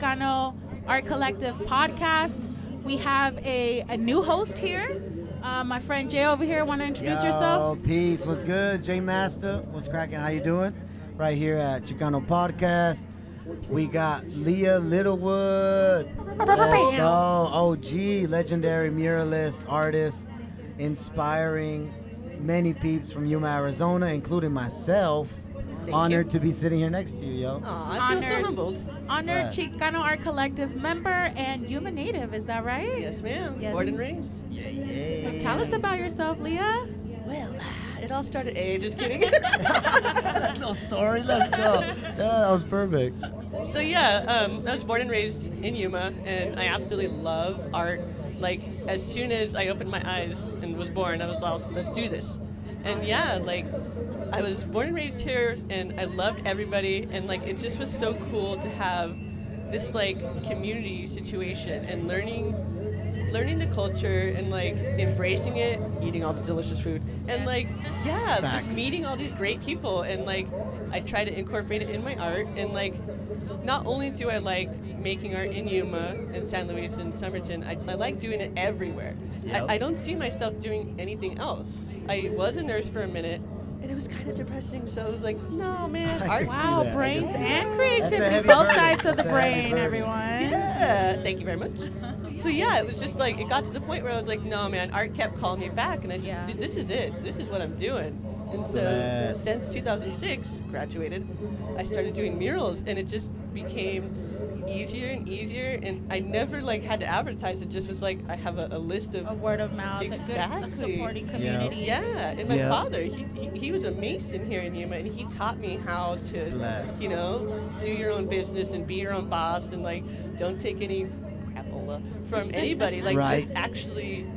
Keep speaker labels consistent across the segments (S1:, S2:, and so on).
S1: Chicano Art Collective podcast. We have a new host here. My friend Jay over here. Want to introduce yourself?
S2: Peace. What's good? Jay Master. What's cracking? How you doing? Right here at Chicano Podcast. We got Lia Littlewood. Let's go. OG, legendary muralist, artist, inspiring many peeps from Yuma, Arizona, including myself. Honored to be sitting here next to you, yo.
S3: I feel so humbled.
S1: Honored Chicano Art Collective member and Yuma native, is that right?
S3: Yes, ma'am.
S1: Yes.
S3: Born and raised.
S2: Yeah.
S1: So tell us about yourself, Lia.
S3: Well, it all started. Just kidding.
S2: No story. Let's go. Yeah, that was perfect.
S3: So I was born and raised in Yuma, and I absolutely love art. Like, as soon as I opened my eyes and was born, I was like, let's do this. And I was born and raised here, and I loved everybody, and it just was so cool to have this community situation and learning the culture and embracing it, eating all the delicious food, and just meeting all these great people, and I try to incorporate it in my art, and not only do I like making art in Yuma and San Luis and Somerton, I like doing it everywhere.
S2: Yep.
S3: I don't see myself doing anything else. I was a nurse for a minute, and it was kind of depressing, so I was like, no, man, art.
S1: Wow, brains and
S2: That's a
S1: creativity,
S2: heavy
S1: both
S2: burden.
S1: sides of the
S2: That's a heavy
S1: brain,
S2: burden.
S1: everyone.
S3: Yeah, thank you very much. So it was just it got to the point where I was like, no, man, art kept calling me back, and I said, this is it. This is what I'm doing. And so since 2006, graduated, I started doing murals, and it just became easier and easier, and I never had to advertise. It just was I have a list of
S1: A word of mouth,
S3: Exactly.
S1: a good supporting community.
S3: Yeah, and my father, he was a mason here in Yuma, and he taught me how to,
S2: Bless.
S3: do your own business and be your own boss, and don't take any crapola from anybody.
S2: Right.
S3: Just actually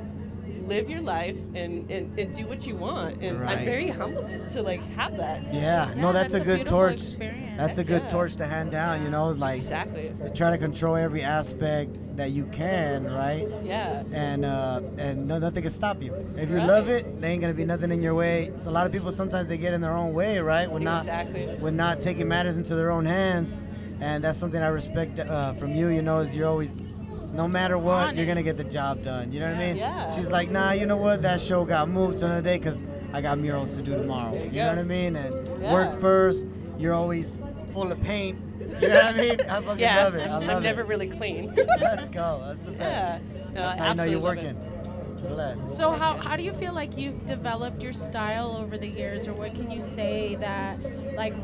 S3: live your life and do what you want. And
S2: Right.
S3: I'm very humbled to have that.
S2: Yeah, no, that's a good
S1: beautiful
S2: torch.
S1: experience.
S2: That's a good
S3: Yeah.
S2: torch to hand down,
S3: Exactly.
S2: try to control every aspect that you can, right?
S3: Yeah.
S2: And nothing can stop you. If you
S3: Right.
S2: love it, there ain't gonna be nothing in your way. So a lot of people sometimes they get in their own way, right?
S3: Exactly.
S2: We're not taking matters into their own hands, and that's something I respect from you. Is you're always, no matter what, you're gonna get the job done. You know what I mean?
S3: Yeah.
S2: She's like, nah, you know what? That show got moved to another day because I got murals to do tomorrow.
S3: There you
S2: You know
S3: go.
S2: what I mean? And
S3: Yeah.
S2: work first. You're always full of paint. You know what I mean? I fucking
S3: Yeah,
S2: love it. I love
S3: I'm
S2: it.
S3: never really clean.
S2: Let's go. That's the best.
S3: Yeah. No,
S2: That's
S3: I
S2: how you know you're
S3: absolutely love
S2: working. Bless.
S1: So how do you feel like you've developed your style over the years, or what can you say that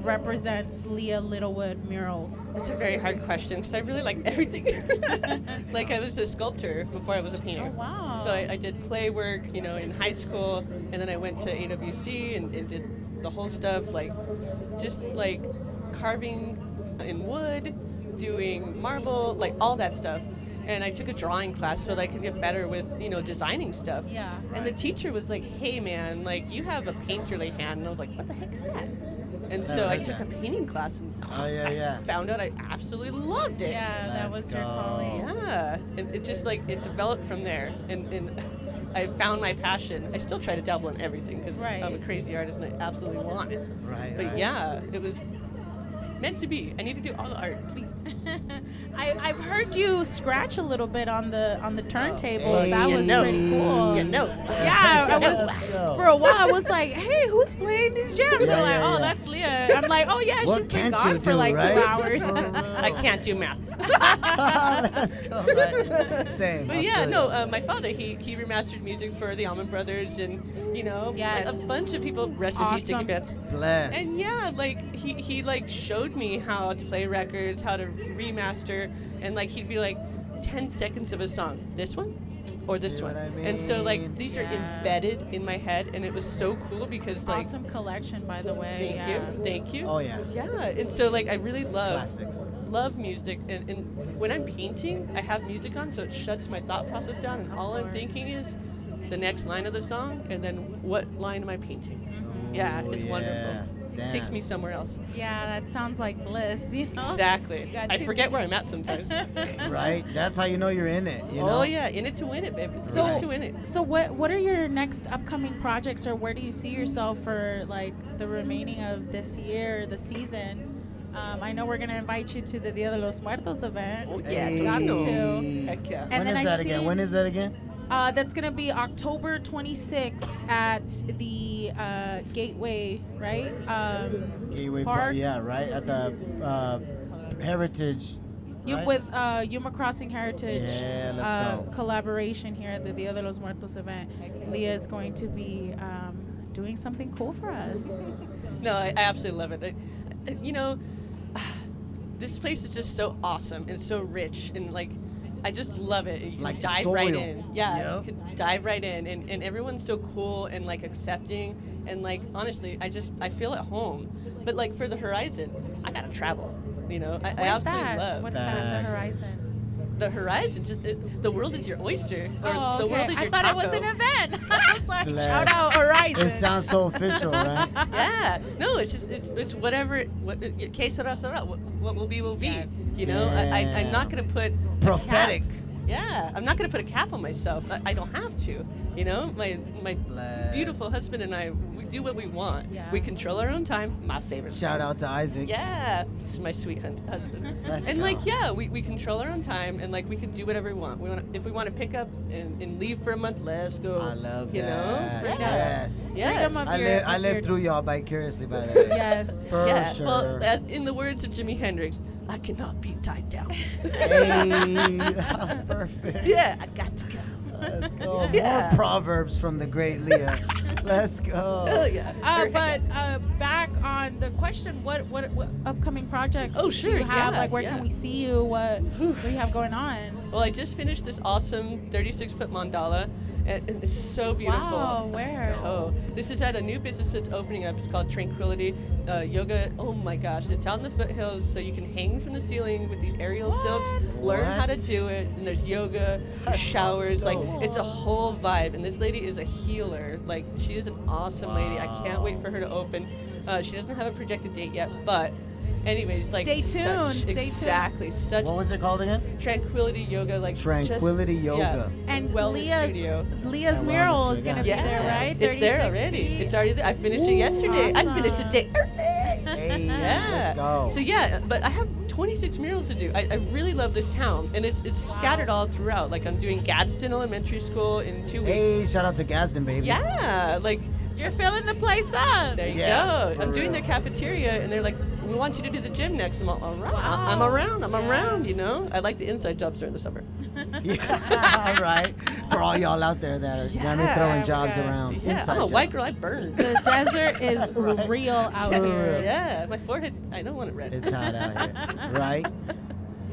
S1: represents Lia Littlewood murals?
S3: It's a very hard question because I really like everything. I was a sculptor before I was a painter.
S1: Oh wow.
S3: So I did clay work, in high school, and then I went to AWC and did the whole stuff, just carving in wood, doing marble, all that stuff. And I took a drawing class so that I could get better with, designing stuff.
S1: Yeah.
S3: And the teacher was like, hey man, you have a painterly hand. And I was like, what the heck is that? And so I took a painting class, and I found out I absolutely loved it.
S1: Yeah, that was your calling.
S3: Yeah, and it just it developed from there, and I found my passion. I still try to dabble in everything because I'm a crazy artist and I absolutely want it.
S2: Right.
S3: But yeah, it was meant to be. I need to do all the art, please.
S1: I've heard you scratch a little bit on the turntable.
S2: Hey,
S1: that
S2: you
S1: was
S2: know.
S1: pretty cool.
S3: You know.
S1: Yeah, I
S2: Let's
S1: was
S2: go.
S1: for a while. I was like, "Hey, who's playing these jams?"
S2: Yeah,
S1: They're like,
S2: yeah,
S1: "Oh,
S2: yeah.
S1: that's Leah." I'm like, "Oh yeah,
S2: What
S1: she's been
S2: can't
S1: gone
S2: you
S1: for
S2: do,
S1: 2
S2: right?
S1: hours."
S3: I can't do math.
S2: Let's go. Right. Same.
S3: But
S2: I
S3: yeah,
S2: feel
S3: no,
S2: you.
S3: my father, he remastered music for the Allman Brothers and,
S1: Yes.
S3: a bunch of people, rest in peace, Dickie
S1: Awesome.
S3: Betts.
S2: Bless.
S3: And yeah, he showed me how to play records, how to remaster, and he'd be 10 seconds of a song. This one? Or this
S2: See
S3: one.
S2: what I
S3: And so
S2: mean?
S3: these are
S1: Yeah.
S3: embedded in my head, and it was so cool because
S1: Awesome collection, by the way.
S3: thank you.
S2: Oh yeah.
S3: Yeah, and so I really
S2: Classics.
S3: love music, and when I'm painting, I have music on, so it shuts my thought process down, and
S1: Of
S3: all I'm
S1: course.
S3: thinking is the next line of the song, and then what line am I painting? Yeah,
S2: Oh,
S3: it's
S2: yeah.
S3: wonderful. It takes
S2: Damn.
S3: me somewhere else.
S1: Yeah, that sounds like bliss.
S3: Exactly.
S1: You got
S3: I
S1: two
S3: forget
S1: things.
S3: where I'm at sometimes.
S2: Right? That's how you know you're in it. You know?
S3: Oh yeah, in it to win it, baby.
S1: So-
S3: in it to win it.
S1: So what are your next upcoming projects, or where do you see yourself for the remaining of this year, the season? I know we're gonna invite you to the Dia de los Muertos event.
S3: Oh, yeah,
S2: Hey.
S1: Got
S3: don't you know?
S1: to.
S3: Heck yeah.
S1: And
S2: When
S1: then
S2: is that again? When is that again?
S1: That's gonna be October 26th at the Gateway, right?
S2: Gateway
S1: Park.
S2: Yeah, right at the Heritage. Right?
S1: With Yuma Crossing Heritage
S2: Yeah, let's go.
S1: collaboration here at the Dia de los Muertos event. Leah is going to be doing something cool for us.
S3: No, I absolutely love it. You know, this place is just so awesome and so rich, and like, I just love it. You can
S2: Like the
S3: dive right
S2: soil.
S3: in. Yeah,
S2: Yep.
S3: you can dive right in, and everyone's so cool and like accepting, and like honestly, I feel at home. But like for the Horizon, I gotta travel. You know, I
S1: What's
S3: absolutely
S1: that?
S3: love
S1: What's that? The
S2: Facts.
S1: Horizon.
S3: the Horizon. Just the world is your oyster, or
S1: Oh,
S3: the
S1: okay.
S3: world is your
S1: I thought
S3: taco.
S1: it was an event. I was like,
S2: Bless.
S1: shout out Horizon.
S2: It sounds so official, right?
S3: Yeah, no, it's just it's whatever. Que sera sera. What will be will be.
S1: Yes.
S3: You know, I'm not gonna put a
S2: Prophetic.
S3: cap. Yeah, I'm not gonna put a cap on myself. I don't have to. You know, my
S2: Bless.
S3: beautiful husband and I, we do what we want.
S1: Yeah.
S3: We control our own time. My favorite.
S2: Shout out to Isaac.
S3: Yeah, this is my sweet husband.
S2: Let's
S3: And
S2: go.
S3: like, yeah, we control our own time, and like we can do whatever we want. If we want to pick up and leave for a month, let's go.
S2: I love
S3: you
S2: that.
S3: know.
S2: Yes.
S3: Yes.
S1: Freedom of
S2: I
S1: your-
S2: live, I
S1: of
S2: live
S1: your-
S2: through y'all vicariously, by the way.
S1: Yes.
S2: For
S3: Yeah,
S2: sure.
S3: well, in the words of Jimi Hendrix, I cannot be tied down.
S2: Hey, that was perfect.
S3: Yeah, I got to go.
S2: Let's go.
S3: Yeah.
S2: More proverbs from the great Leah. Let's go.
S3: Hell yeah.
S1: But back on the question, what upcoming projects
S3: Oh,
S1: do
S3: sure,
S1: you have?
S3: yeah,
S1: Like, where
S3: yeah.
S1: can we see you? What do you have going on?
S3: Well, I just finished this awesome 36-foot mandala, and it's so beautiful.
S1: Wow, where?
S3: Oh, this is at a new business that's opening up. It's called Tranquility Yoga. Oh my gosh, it's out in the foothills, so you can hang from the ceiling with these aerial silks, learn how to
S2: What?
S3: do it. And there's yoga, there's showers, like
S1: dope.
S3: it's a whole vibe. And this lady is a healer. Like she is an awesome lady. I can't wait for her to open. She doesn't have a projected date yet, but anyways, like
S1: Stay tuned,
S3: such-
S1: stay tuned.
S3: exactly, such
S2: What was it called again?
S3: Tranquility Yoga, like
S2: Tranquility
S3: just,
S2: Yoga.
S1: And
S3: wellness
S1: Leah's
S3: studio.
S1: Leah's
S2: Yeah,
S1: mural
S2: wellness
S1: is gonna
S2: studio.
S1: be there, right?
S3: It's there
S1: 36
S3: already.
S1: feet.
S3: It's already there. I finished it yesterday. I finished it
S1: awesome.
S3: day early.
S2: Hey,
S3: Yeah.
S2: let's go.
S3: So yeah, but I have 26 murals to do. I really love this town, and it's scattered all throughout. Like I'm doing Gadsden Elementary School in 2 weeks.
S2: Hey, shout out to Gadsden, baby.
S3: Yeah, like
S1: You're filling the place up.
S3: there you
S2: Yeah,
S3: go.
S2: for
S3: I'm doing
S2: real.
S3: their cafeteria, and they're like, "We want you to do the gym next." I'm all right.
S1: Wow.
S3: I'm around. You know, I like the inside jobs during the summer.
S2: Yeah, all right. For all y'all out there that are
S3: Yeah.
S2: throwing jobs
S1: Yeah.
S2: around.
S3: Yeah,
S2: Inside
S3: I'm a
S2: job.
S3: white girl. I burn.
S1: The desert is
S2: Right.
S1: real out
S2: For
S1: here.
S2: real.
S3: Yeah, my forehead. I don't want it red.
S2: It's hot out here, right?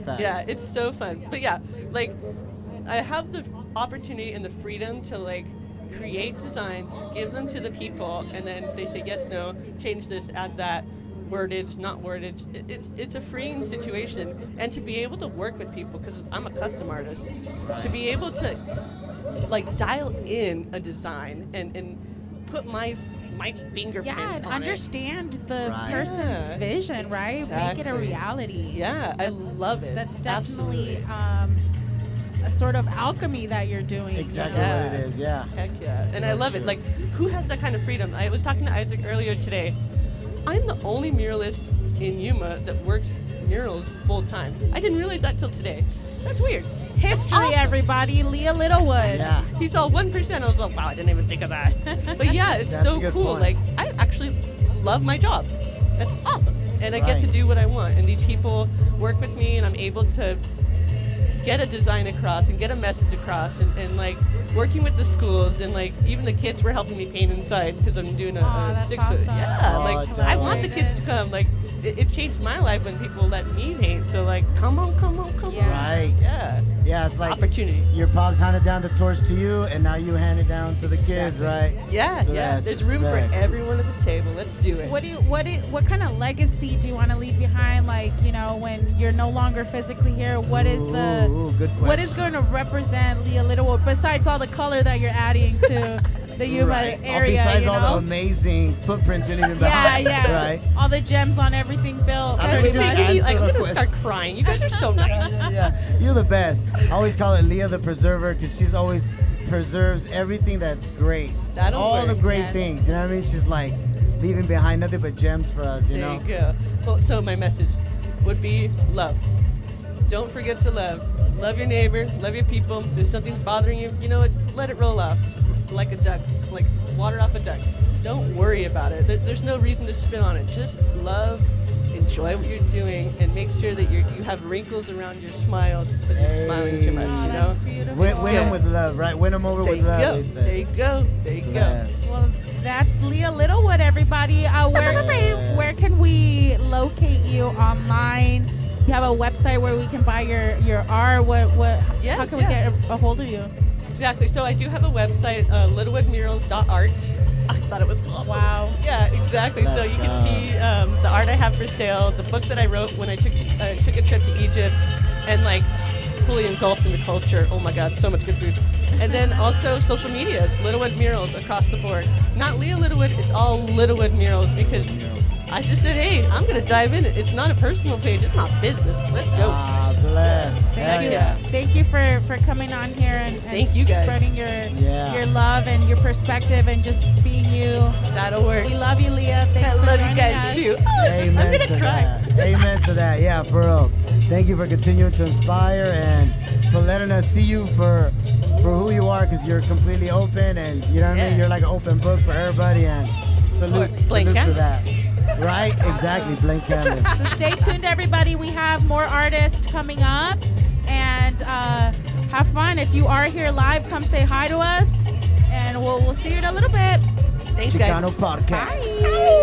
S2: Facts.
S3: Yeah, it's so fun. But yeah, like I have the opportunity and the freedom to like create designs, give them to the people, and then they say yes, no, change this, add that, wordage, not wordage. It's a freeing situation, and to be able to work with people because I'm a custom artist, to be able to like dial in a design and put my fingerprints
S1: Yeah, and
S3: on
S1: understand the
S2: Right.
S1: person's
S3: Yeah.
S1: vision, right? Make it a
S3: Exactly.
S1: reality.
S3: it. Yeah, I
S1: That's-
S3: love it.
S1: That's definitely
S3: Absolutely.
S1: a sort of alchemy that you're doing.
S2: Exactly
S3: Yeah.
S2: what it is, yeah.
S3: Heck yeah. And I
S2: For
S3: love it.
S2: sure.
S3: Like, who has that kind of freedom? I was talking to Isaac earlier today. I'm the only muralist in Yuma that works murals full time. I didn't realize that till today. That's weird.
S1: History,
S3: Awesome.
S1: everybody. Leah Littlewood.
S2: Yeah.
S3: He's all 1%. I was like, wow, I didn't even think of that. But yeah, it's
S2: That's a
S3: so
S2: good
S3: cool.
S2: point.
S3: Like, I actually love my job. That's awesome. And I get to
S2: Right.
S3: do what I want. And these people work with me, and I'm able to get a design across and get a message across. And like, working with the schools, and like, even the kids were helping me paint inside because I'm doing
S1: Aw,
S3: a
S1: that's
S3: 6-foot.
S1: awesome.
S3: Yeah,
S2: Oh,
S3: like, I want the kids to come. Like, it changed my life when people let me paint. So, like, come on.
S1: Yeah.
S2: Right.
S3: Yeah.
S2: Yeah, it's like
S3: Opportunity.
S2: your pops handed down the torch to you, and now you hand it down to the kids,
S3: Exactly.
S2: right?
S3: Yeah.
S2: Bless,
S3: There's room
S2: respect.
S3: for everyone at the table. Let's do it.
S1: What kind of legacy do you want to leave behind? Like, when you're no longer physically here, what is the
S2: Ooh, good
S1: what is
S2: question.
S1: going to represent Leah Littlewood besides all the color that you're adding to the Yuma
S2: Right.
S1: area?
S2: Besides
S1: you
S2: all
S1: know?
S2: the amazing footprints you're leaving
S1: yeah,
S2: behind.
S1: yeah.
S2: Right.
S1: All the gems on everything built.
S2: I'm
S1: pretty
S2: gonna
S1: much.
S2: just answer
S3: I'm
S2: the
S3: gonna
S2: question.
S3: start crying. You guys are so nice.
S2: Yeah. You're the best. I always call it Leah the Preserver because she's always preserves everythmes that's great.
S3: That'll
S2: all the
S3: work.
S2: great
S1: Yes.
S2: things. You know what I mean? She's like, leaving behind nothing but gems for us, you know?
S3: There you go. Well, so my message would be love. Don't forget to love. Love your neighbor, love your people. If there's something bothering you, you know what? Let it roll off like a duck, like water off a duck. Don't worry about it. There's no reason to spin on it. Just love, enjoy what you're doing, and make sure that you have wrinkles around your smiles because you're smiling too much, you know?
S1: That's beautiful.
S2: Win them with love, right? Win them over
S3: There
S2: with
S3: you
S2: love,
S3: go.
S2: they say.
S3: There you go. There you
S2: Yes.
S1: Well, that's Lia Littlewood, everybody. Where can we locate you online? You have a website where we can buy your art. How
S3: Yes,
S1: can we
S3: yeah.
S1: get a hold of you?
S3: Exactly. So I do have a website, littlewoodmurals.art. I thought it was awesome.
S1: Wow.
S3: Yeah, exactly. So
S2: Let's
S3: you
S2: go.
S3: can see the art I have for sale, the book that I wrote when I took a trip to Egypt, and like fully engulfed in the culture. Oh my God, so much good food. And then also social media. It's Littlewood Murals across the board. Not Lia Littlewood, it's all Littlewood Murals because I just said, hey, I'm going to dive in. It's not a personal page. It's not business. Let's go.
S2: Ah, bless. Hell
S1: Thank you.
S2: yeah.
S1: Thank you for coming on here and
S3: Thank you, guys.
S1: spreading
S2: Yeah.
S1: your love and your perspective and just being you.
S3: That'll work.
S1: We love you, Lia. Thanks
S3: I
S1: for
S3: love you
S1: joining
S3: guys
S1: us.
S3: too. Oh, I'm
S2: Amen
S3: going
S2: to
S3: to cry.
S2: that. Amen to that. Yeah, for real. Thank you for continuing to inspire and for letting us see you for who you are, because you're completely open, and you know what I mean?
S3: Yeah.
S2: You're like an open book for everybody, and salute,
S3: Blank
S2: salute to
S3: canvas.
S2: that. Right? Exactly. Blank canvas.
S1: So stay tuned, everybody. We have more artists coming up, and have fun. If you are here live, come say hi to us, and we'll see you in a little bit.
S3: Thanks, guys.
S2: Chicano Podcast.
S1: Bye.